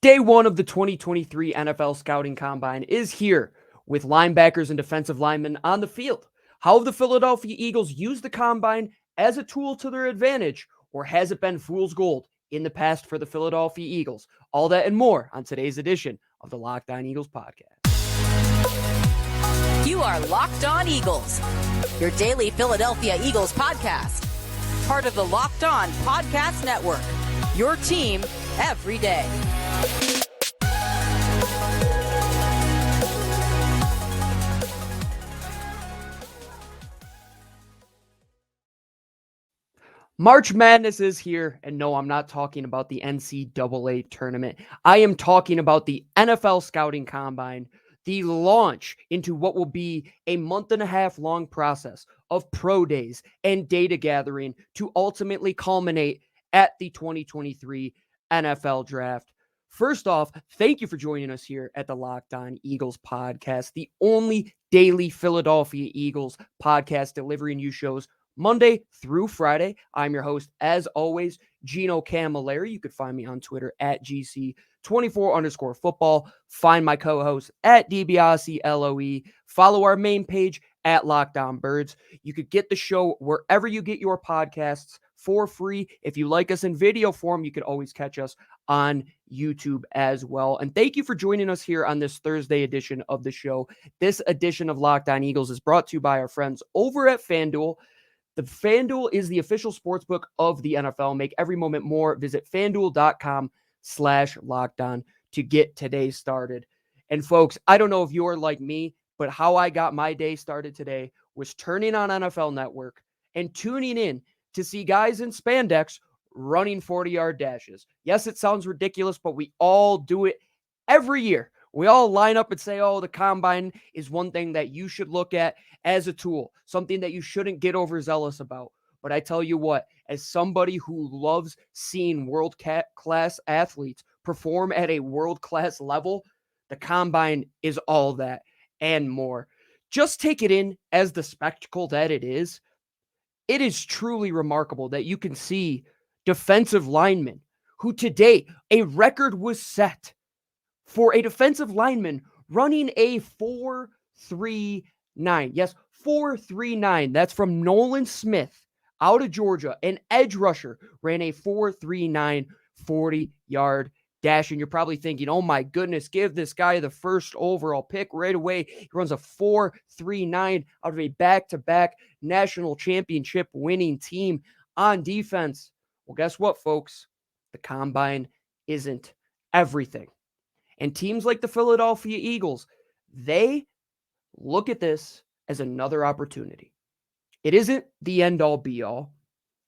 Day one of the 2023 NFL Scouting Combine is here with linebackers and defensive linemen on the field. How have the Philadelphia Eagles used the Combine as a tool to their advantage, or has it been fool's gold in the past for the Philadelphia Eagles? All that and more on today's edition of the Locked On Eagles podcast. You are Locked On Eagles, your daily Philadelphia Eagles podcast. Part of the Locked On Podcast Network, your team every day. March Madness is here, and no, I'm not talking about the NCAA tournament. I am talking about the NFL Scouting Combine, the launch into what will be a month-and-a-half long process of pro days and data gathering to ultimately culminate at the 2023 NFL Draft. First off, thank you for joining us here at the Locked On Eagles podcast, the only daily Philadelphia Eagles podcast delivering you shows Monday through Friday. I'm your host, as always, Gino Camilleri. You could find me on Twitter at GC24_football. Find my co-host at DiBiase-LOE. Follow our main page at Locked On Birds. You could get the show wherever you get your podcasts for free. If you like us in video form, you could always catch us on YouTube as well. And thank you for joining us here on this Thursday edition of the show. This edition of Locked On Eagles is brought to you by our friends over at FanDuel. The FanDuel is the official sportsbook of the NFL. Make every moment more. Visit FanDuel.com/lockedon to get today started. And folks, I don't know if you're like me, but how I got my day started today was turning on NFL Network and tuning in to see guys in spandex running 40-yard dashes. Yes, it sounds ridiculous, but we all do it every year. We all line up and say, oh, the Combine is one thing that you should look at as a tool, something that you shouldn't get overzealous about. But I tell you what, as somebody who loves seeing world-class athletes perform at a world-class level, the Combine is all that and more. Just take it in as the spectacle that it is. It is truly remarkable that you can see defensive linemen who today a record was set for a defensive lineman running a 4.39. Yes, 4.39. That's from Nolan Smith out of Georgia. An edge rusher ran a 4.39 40-yard dash. And you're probably thinking, oh my goodness, give this guy the first overall pick right away. He runs a 4.39 out of a back-to-back national championship winning team on defense. Well, guess what, folks? The Combine isn't everything. And teams like the Philadelphia Eagles, they look at this as another opportunity. It isn't the end-all be-all.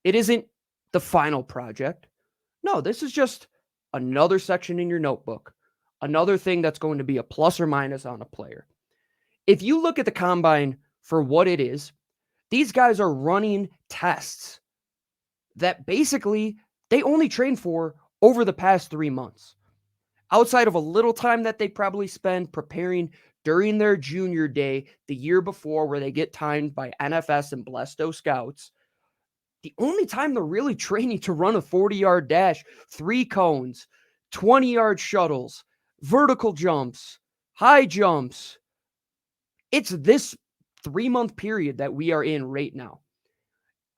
It isn't the final project. No, this is just another section in your notebook, another thing that's going to be a plus or minus on a player. If you look at the Combine for what it is, these guys are running tests that basically they only trained for over the past 3 months. Outside of a little time that they probably spend preparing during their junior day the year before where they get timed by NFS and Blesto scouts, the only time they're really training to run a 40-yard dash, 3 cones, 20-yard shuttles, vertical jumps, high jumps, it's this 3-month period that we are in right now.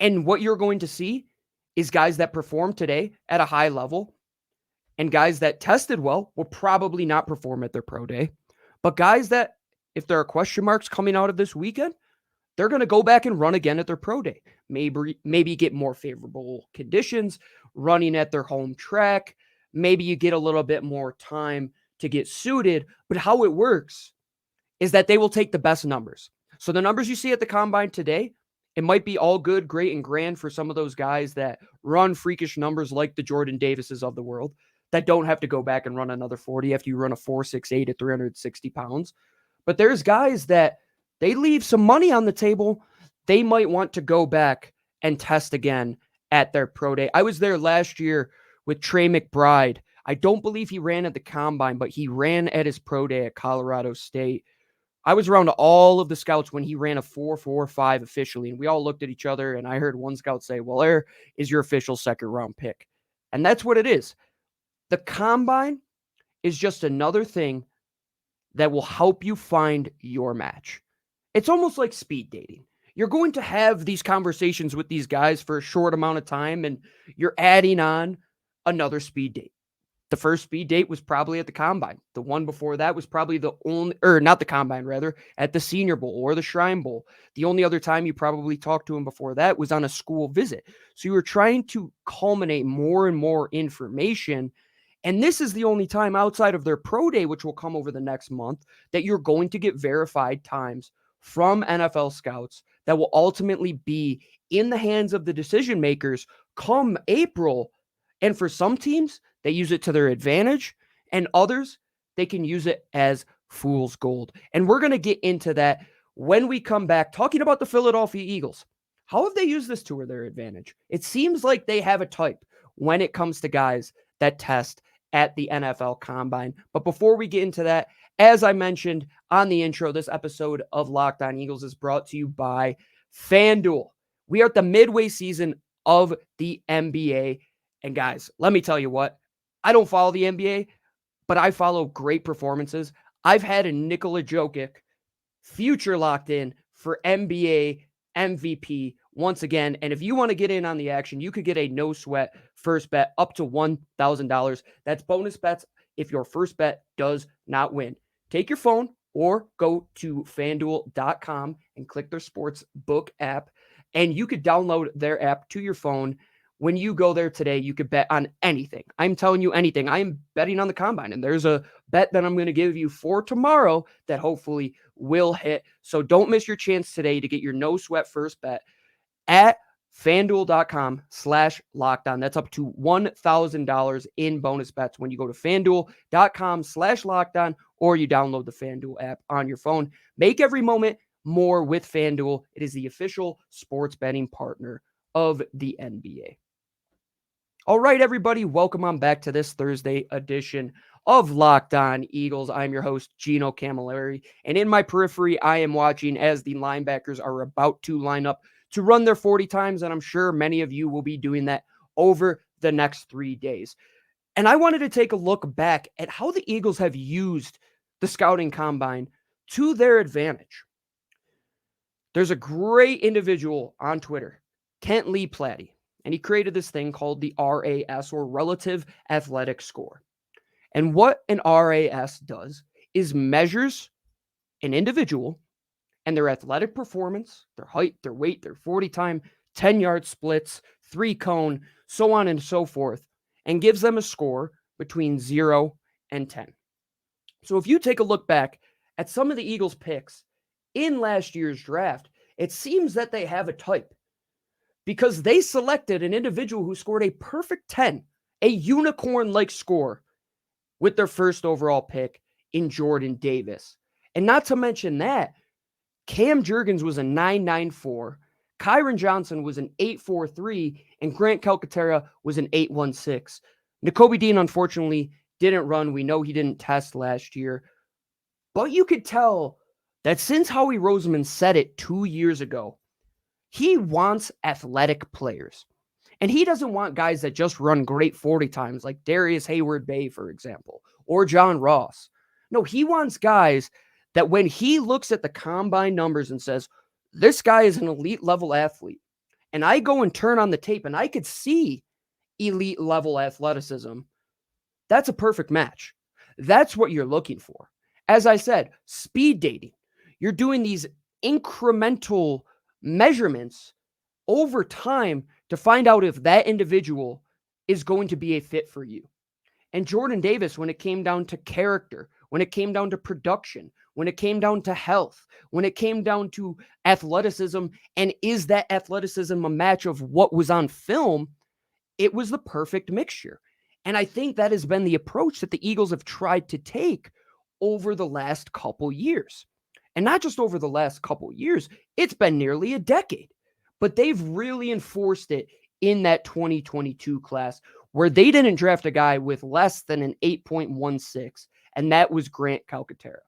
And what you're going to see is guys that perform today at a high level, and guys that tested well will probably not perform at their pro day. But guys that, if there are question marks coming out of this weekend, they're going to go back and run again at their pro day. Maybe get more favorable conditions, running at their home track. Maybe you get a little bit more time to get suited. But how it works is that they will take the best numbers. So the numbers you see at the Combine today, it might be all good, great, and grand for some of those guys that run freakish numbers like the Jordan Davises of the world, that don't have to go back and run another 40 after you run a 4.68 at 360 pounds. But there's guys that they leave some money on the table. They might want to go back and test again at their pro day. I was there last year with Trey McBride. I don't believe he ran at the Combine, but he ran at his pro day at Colorado State. I was around all of the scouts when he ran a 4.45 officially, and we all looked at each other, and I heard one scout say, well, there is your official second-round pick. And that's what it is. The Combine is just another thing that will help you find your match. It's almost like speed dating. You're going to have these conversations with these guys for a short amount of time, and you're adding on another speed date. The first speed date was probably at the Combine. The one before that was probably the only, or not the Combine, rather, at the Senior Bowl or the Shrine Bowl. The only other time you probably talked to him before that was on a school visit. So you were trying to culminate more and more information. And this is the only time outside of their pro day, which will come over the next month, that you're going to get verified times from NFL scouts that will ultimately be in the hands of the decision makers come April. And for some teams, they use it to their advantage, and others, they can use it as fool's gold. And we're going to get into that when we come back, talking about the Philadelphia Eagles. How have they used this to their advantage? It seems like they have a type when it comes to guys that test at the NFL Combine. But before we get into that, as I mentioned on the intro, this episode of Locked On Eagles is brought to you by FanDuel. We are at the midway season of the NBA. And guys, let me tell you what, I don't follow the NBA, but I follow great performances. I've had a Nikola Jokic future locked in for NBA MVP once again. And if you want to get in on the action, you could get a no sweat first bet up to $1,000. That's bonus bets if your first bet does not win. Take your phone or go to FanDuel.com and click their sports book app, and you could download their app to your phone. When you go there today, you could bet on anything. I'm telling you anything. I am betting on the Combine, and there's a bet that I'm going to give you for tomorrow that hopefully will hit. So don't miss your chance today to get your no sweat first bet at FanDuel.com/lockedon. That's up to $1,000 in bonus bets when you go to FanDuel.com/lockedon or you download the FanDuel app on your phone. Make every moment more with FanDuel. It is the official sports betting partner of the NBA. All right, everybody, welcome on back to this Thursday edition of Locked On Eagles. I'm your host, Gino Camilleri, and in my periphery, I am watching as the linebackers are about to line up to run their 40 times, and I'm sure many of you will be doing that over the next 3 days. And I wanted to take a look back at how the Eagles have used the scouting combine to their advantage. There's a great individual on Twitter, Kent Lee Platty, and he created this thing called the RAS, or Relative Athletic Score. And what an RAS does is measures an individual and their athletic performance, their height, their weight, their 40 time, 10-yard splits, 3-cone, so on and so forth, and gives them a score between 0 and 10. So if you take a look back at some of the Eagles picks in last year's draft, it seems that they have a type, because they selected an individual who scored a perfect 10, a unicorn-like score, with their first overall pick in Jordan Davis. And not to mention that, Cam Jurgens was a 9.94, Kyron Johnson was an 8.43, and Grant Calcaterra was an 8.16. Nakobe Dean, unfortunately, didn't run. We know he didn't test last year. But you could tell that since Howie Roseman said it 2 years ago, he wants athletic players. And he doesn't want guys that just run great 40 times, like Darius Hayward-Bay, for example, or John Ross. No, he wants guys that when he looks at the combine numbers and says, this guy is an elite level athlete, and I go and turn on the tape and I could see elite level athleticism, that's a perfect match. That's what you're looking for. As I said, speed dating. You're doing these incremental measurements over time to find out if that individual is going to be a fit for you. And Jordan Davis, when it came down to character, when it came down to production, when it came down to health, when it came down to athleticism, and is that athleticism a match of what was on film, it was the perfect mixture. And I think that has been the approach that the Eagles have tried to take over the last couple years. And not just over the last couple years, it's been nearly a decade. But they've really enforced it in that 2022 class, where they didn't draft a guy with less than an 8.16, and that was Grant Calcaterra.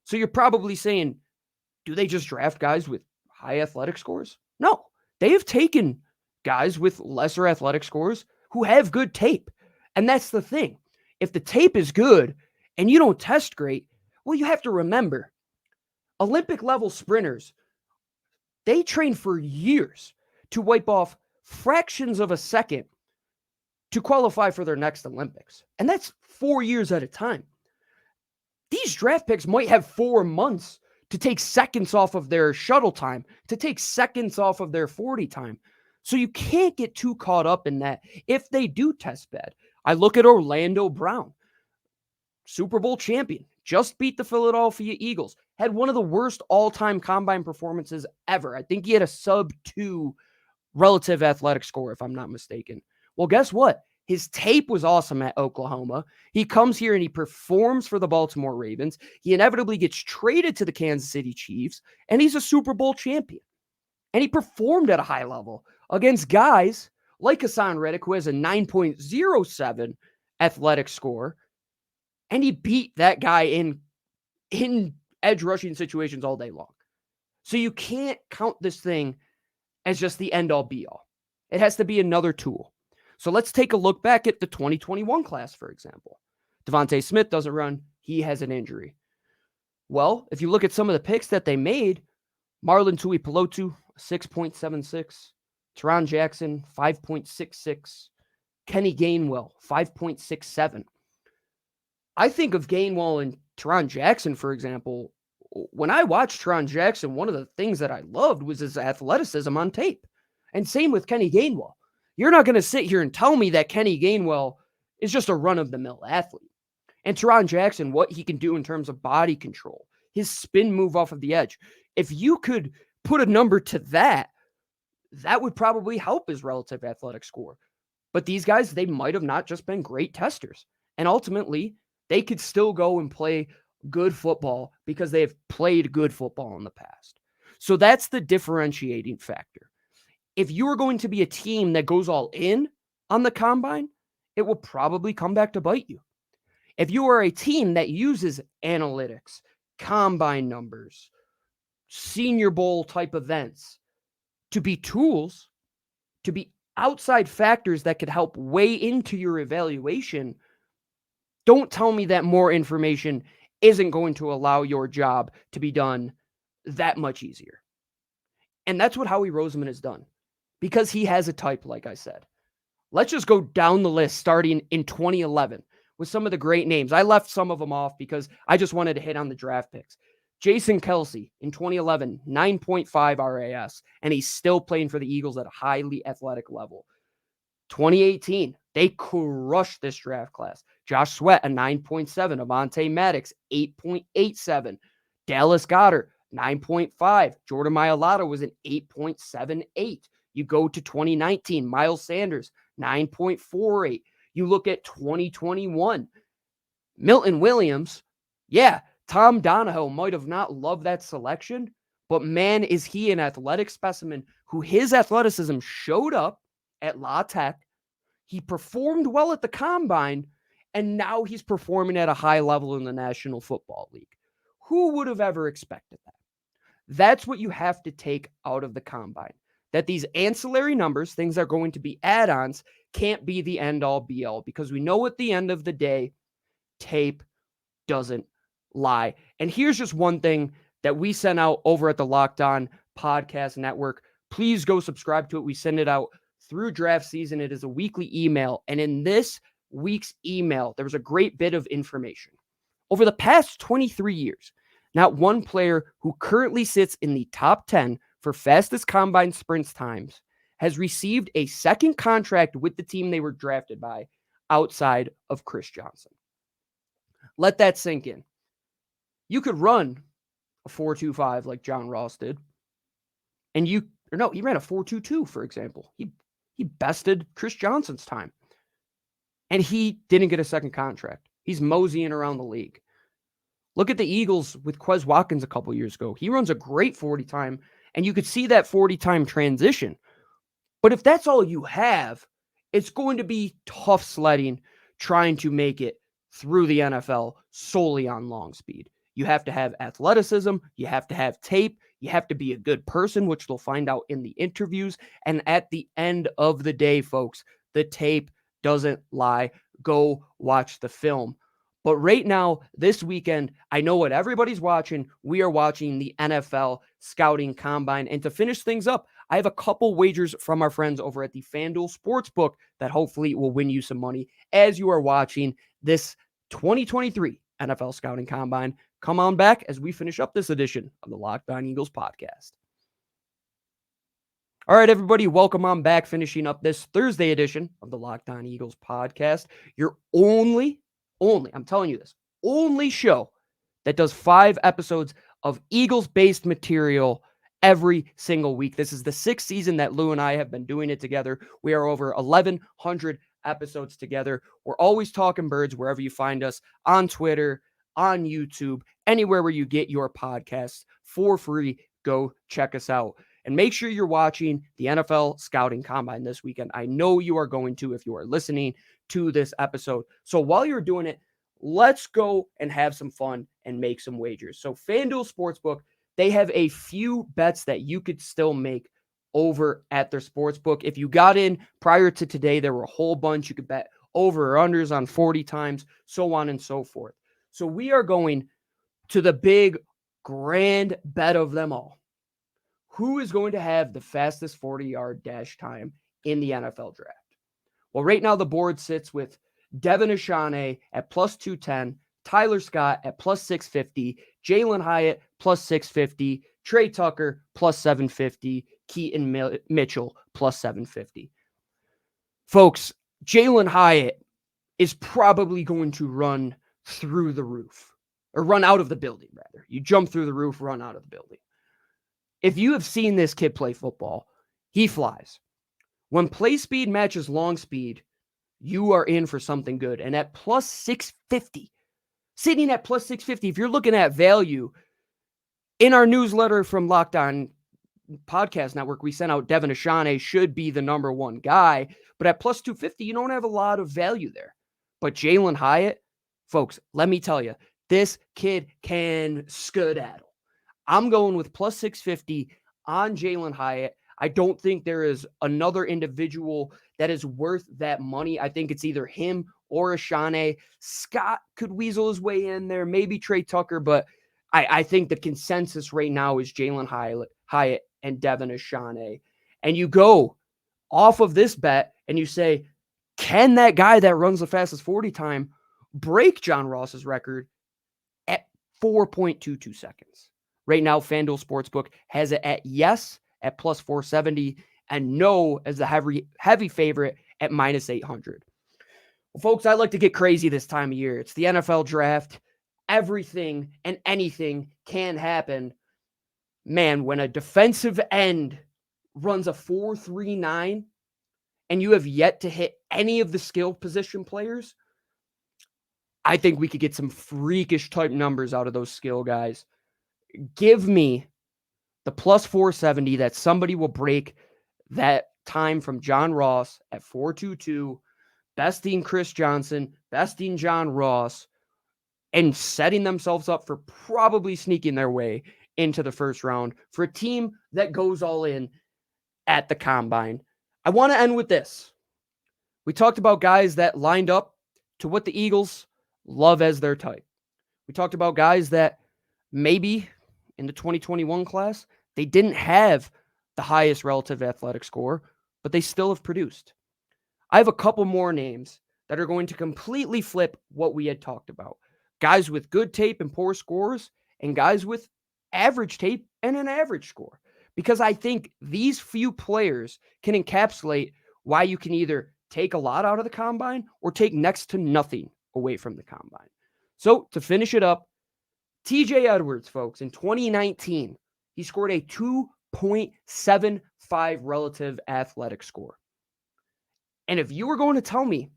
So you're probably saying, do they just draft guys with high athletic scores? No, they have taken guys with lesser athletic scores who have good tape. And that's the thing. If the tape is good and you don't test great, well, you have to remember, Olympic level sprinters, they train for years to wipe off fractions of a second to qualify for their next Olympics. And that's 4 years at a time. These draft picks might have 4 months to take seconds off of their shuttle time, to take seconds off of their 40 time. So you can't get too caught up in that if they do test bad. I look at Orlando Brown, Super Bowl champion, just beat the Philadelphia Eagles, had one of the worst all-time combine performances ever. I think he had a sub-2 relative athletic score, if I'm not mistaken. Well, guess what? His tape was awesome at Oklahoma. He comes here and he performs for the Baltimore Ravens. He inevitably gets traded to the Kansas City Chiefs, and he's a Super Bowl champion. And he performed at a high level against guys like Haason Reddick, who has a 9.07 athletic score, and he beat that guy in edge rushing situations all day long. So you can't count this thing as just the end-all be-all. It has to be another tool. So let's take a look back at the 2021 class, for example. Devontae Smith doesn't run. He has an injury. Well, if you look at some of the picks that they made, Marlon Tuipulotu, 6.76. Teron Jackson, 5.66. Kenny Gainwell, 5.67. I think of Gainwell and Teron Jackson, for example. When I watched Teron Jackson, one of the things that I loved was his athleticism on tape. And same with Kenny Gainwell. You're not going to sit here and tell me that Kenny Gainwell is just a run-of-the-mill athlete. And Teron Jackson, what he can do in terms of body control, his spin move off of the edge. If you could put a number to that, that would probably help his relative athletic score. But these guys, they might have not just been great testers. And ultimately, they could still go and play good football because they have played good football in the past. So that's the differentiating factor. If you are going to be a team that goes all in on the combine, it will probably come back to bite you. If you are a team that uses analytics, combine numbers, Senior Bowl type events to be tools, to be outside factors that could help weigh into your evaluation, don't tell me that more information isn't going to allow your job to be done that much easier. And that's what Howie Roseman has done because he has a type, like I said. Let's just go down the list starting in 2011 with some of the great names. I left some of them off because I just wanted to hit on the draft picks. Jason Kelce in 2011, 9.5 RAS, and he's still playing for the Eagles at a highly athletic level. 2018, they crushed this draft class. Josh Sweat, a 9.7. Avonte Maddox, 8.87. Dallas Goedert, 9.5. Jordan Mailata was an 8.78. You go to 2019, Miles Sanders, 9.48. You look at 2021, Milton Williams. Yeah, Tom Donahoe might have not loved that selection, but man, is he an athletic specimen who his athleticism showed up at La Tech. He performed well at the combine, and now he's performing at a high level in the National Football League. Who would have ever expected that? That's what you have to take out of the combine. That these ancillary numbers, things that are going to be add-ons, can't be the end-all be-all because we know at the end of the day, tape doesn't lie. And here's just one thing that we sent out over at the Locked On Podcast Network. Please go subscribe to it. We send it out through draft season. It is a weekly email. And in this week's email, there was a great bit of information. Over the past 23 years, not one player who currently sits in the top 10 for fastest combine sprints times has received a second contract with the team they were drafted by outside of Chris Johnson. Let that sink in. You could run a 4.25 like John Ross did. And he ran a 4.22, for example. He bested Chris Johnson's time. And he didn't get a second contract. He's moseying around the league. Look at the Eagles with Quez Watkins a couple years ago. He runs a great 40 time, and you could see that 40 time transition. But if that's all you have, it's going to be tough sledding trying to make it through the NFL solely on long speed. You have to have athleticism. You have to have tape. You have to be a good person, which they'll find out in the interviews. And at the end of the day, folks, the tape doesn't lie. go watch the film. But right now, this weekend, I know what everybody's watching. We are watching the NFL Scouting Combine. And to finish things up, I have a couple wagers from our friends over at the FanDuel Sportsbook that hopefully will win you some money as you are watching this 2023 NFL Scouting Combine. Come on back as we finish up this edition of the Locked On Eagles podcast. All right, everybody, welcome on back, finishing up this Thursday edition of the Locked On Eagles podcast. Your only, I'm telling you this, only show that does 5 episodes of Eagles-based material every single week. This is the 6th season that Lou and I have been doing it together. We are over 1,100 episodes together. We're always talking birds wherever you find us, on Twitter, on YouTube, anywhere where you get your podcasts for free. Go check us out. And make sure you're watching the NFL Scouting Combine this weekend. I know you are going to if you are listening to this episode. So while you're doing it, let's go and have some fun and make some wagers. So FanDuel Sportsbook, they have a few bets that you could still make over at their sportsbook. If you got in prior to today, there were a whole bunch. You could bet over or unders on 40 times, so on and so forth. So we are going to the big grand bet of them all. Who is going to have the fastest 40-yard dash time in the NFL draft? Well, right now the board sits with Devin Achane at plus 210, Tyler Scott at plus 650, Jalen Hyatt plus 650, Trey Tucker plus 750, Keaton Mitchell plus 750. Folks, Jalen Hyatt is probably going to run through the roof, or run out of the building, rather. You jump through the roof, run out of the building. If you have seen this kid play football, he flies. When play speed matches long speed, you are in for something good. And at plus 650, sitting at plus 650, if you're looking at value, in our newsletter from Locked On Podcast Network, we sent out Devin Achane should be the number one guy. But at plus 250, you don't have a lot of value there. But Jalen Hyatt, folks, let me tell you, this kid can skedaddle. I'm going with plus 650 on Jalen Hyatt. I don't think there is another individual that is worth that money. I think it's either him or Achane. Scott could weasel his way in there, maybe Trey Tucker, but I think the consensus right now is Jalen Hyatt and Devin Achane. And you go off of this bet and you say, can that guy that runs the fastest 40 time break John Ross's record at 4.22 seconds? Right now, FanDuel Sportsbook has it at yes at plus 470 and no as the heavy favorite at minus 800. Well, folks, I like to get crazy this time of year. It's the NFL draft. Everything and anything can happen. Man, when a defensive end runs a 4.39 and you have yet to hit any of the skill position players, I think we could get some freakish type numbers out of those skill guys. Give me the plus 470 that somebody will break that time from John Ross at 4.22, besting Chris Johnson, besting John Ross, and setting themselves up for probably sneaking their way into the first round for a team that goes all in at the Combine. I want to end with this. We talked about guys that lined up to what the Eagles love as their type. We talked about guys that maybe in the 2021 class, they didn't have the highest relative athletic score, but they still have produced. I have a couple more names that are going to completely flip what we had talked about. Guys with good tape and poor scores, and guys with average tape and an average score. Because I think these few players can encapsulate why you can either take a lot out of the Combine or take next to nothing away from the Combine. So to finish it up, TJ Edwards, folks, in 2019, he scored a 2.75 relative athletic score. And if you were going to tell me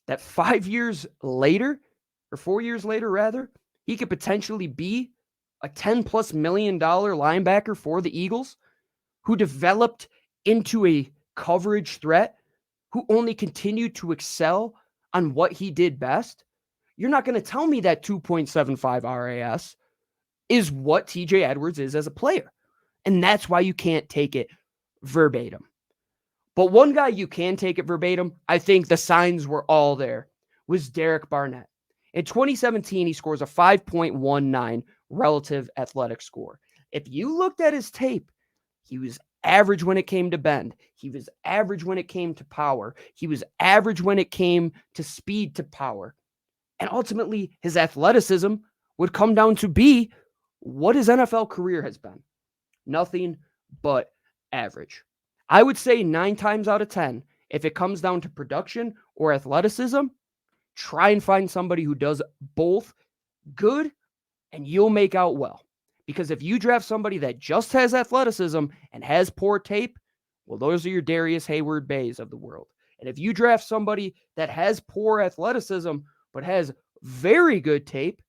that 5 years later, or 4 years later, rather, he could potentially be a $10+ million linebacker for the Eagles, who developed into a coverage threat, who only continued to excel on what he did best, you're not going to tell me that 2.75 RAS is what TJ Edwards is as a player. And that's why you can't take it verbatim. But one guy you can take it verbatim, I think the signs were all there, was Derek Barnett. In 2017, he scores a 5.19 relative athletic score. If you looked at his tape, he was average when it came to bend. He was average when it came to power. He was average when it came to speed to power. And ultimately, his athleticism would come down to be what his NFL career has been. Nothing but average. I would say 9 times out of 10, if it comes down to production or athleticism, try and find somebody who does both good and you'll make out well. Because if you draft somebody that just has athleticism and has poor tape, well, those are your Darius Hayward Bays of the world. And if you draft somebody that has poor athleticism but has very good tape,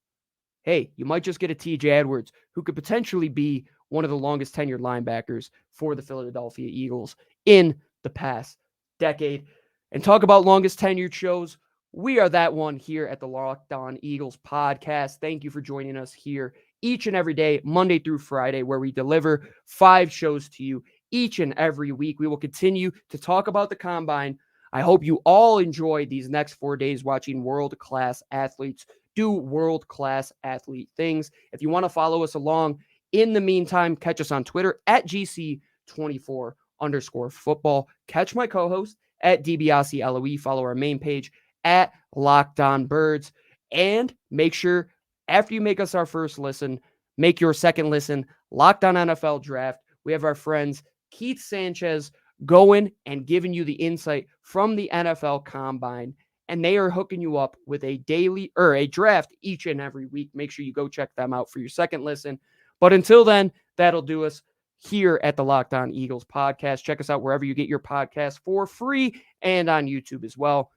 hey, you might just get a TJ Edwards who could potentially be one of the longest tenured linebackers for the Philadelphia Eagles in the past decade. And talk about longest tenured shows. We are that one here at the Locked On Eagles podcast. Thank you for joining us here each and every day, Monday through Friday, where we deliver 5 shows to you each and every week. We will continue to talk about the combine. I hope you all enjoy these next 4 days watching world-class athletes do world-class athlete things. If you want to follow us along, in the meantime, catch us on Twitter at GC24_football. Catch my co-host at DiBiase-LOE. Follow our main page at Locked On Birds. And make sure, after you make us our first listen, make your second listen Locked On NFL Draft. We have our friends Keith Sanchez going and giving you the insight from the NFL Combine. And they are hooking you up with a daily or a draft each and every week. Make sure you go check them out for your second listen. But until then, that'll do us here at the Locked On Eagles podcast. Check us out wherever you get your podcasts for free and on YouTube as well.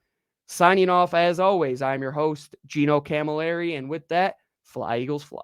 Signing off, as always, I'm your host, Gino Camilleri. And with that, fly, Eagles, fly.